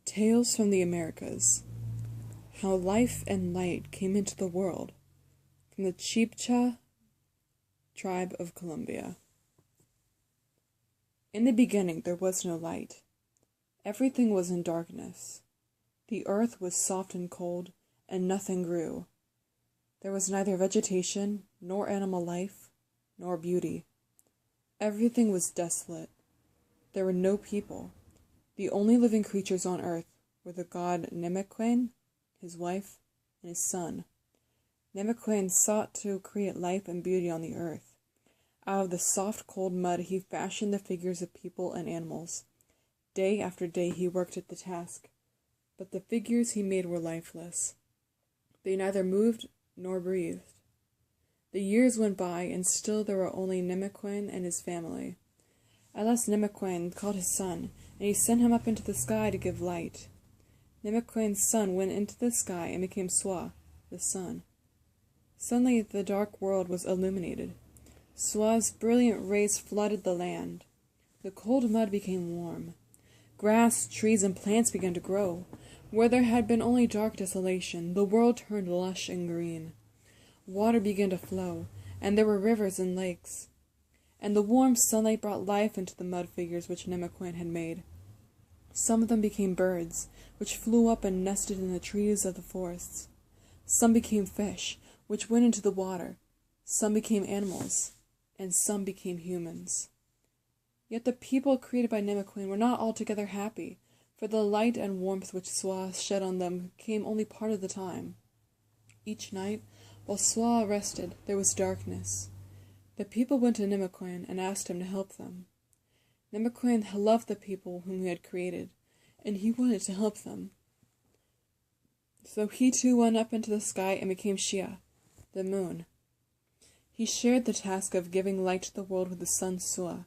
Tales from the Americas. How life and light came into the world from the Chibcha tribe of Colombia. In the beginning there was no light. Everything was in darkness. The earth was soft and cold, and nothing grew. There was neither vegetation, nor animal life, nor beauty. Everything was desolate. There were no people. The only living creatures on earth were the god Nemequen, his wife, and his son. Nemequen sought to create life and beauty on the earth. Out of the soft, cold mud he fashioned the figures of people and animals. Day after day he worked at the task, but the figures he made were lifeless. They neither moved nor breathed. The years went by, and still there were only Nemequen and his family. At last Nemequen called his son, and he sent him up into the sky to give light. Nemequen's son went into the sky and became Swa, the sun. Suddenly the dark world was illuminated. Swa's brilliant rays flooded the land. The cold mud became warm. Grass, trees, and plants began to grow. Where there had been only dark desolation, the world turned lush and green. Water began to flow, and there were rivers and lakes. And the warm sunlight brought life into the mud figures which Nemequen had made. Some of them became birds, which flew up and nested in the trees of the forests. Some became fish, which went into the water. Some became animals, and some became humans. Yet the people created by Nemequen were not altogether happy, for the light and warmth which Swa shed on them came only part of the time. Each night, while Swa rested, there was darkness. The people went to Nemequen and asked him to help them. Nemequen loved the people whom he had created, and he wanted to help them. So he too went up into the sky and became Shia, the moon. He shared the task of giving light to the world with the sun Swa.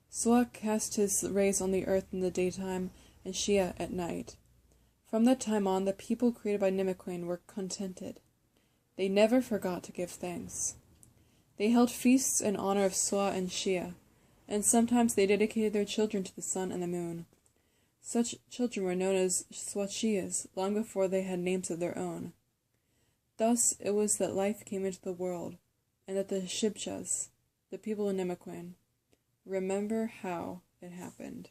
Swa cast his rays on the earth in the daytime and Shia at night. From that time on, the people created by Nemequen were contented. They never forgot to give thanks. They held feasts in honor of Swa and Shia, and sometimes they dedicated their children to the sun and the moon. Such children were known as Swachiyas long before they had names of their own. Thus it was that life came into the world, and that the Chibchas, the people of Nemequen, remember how it happened.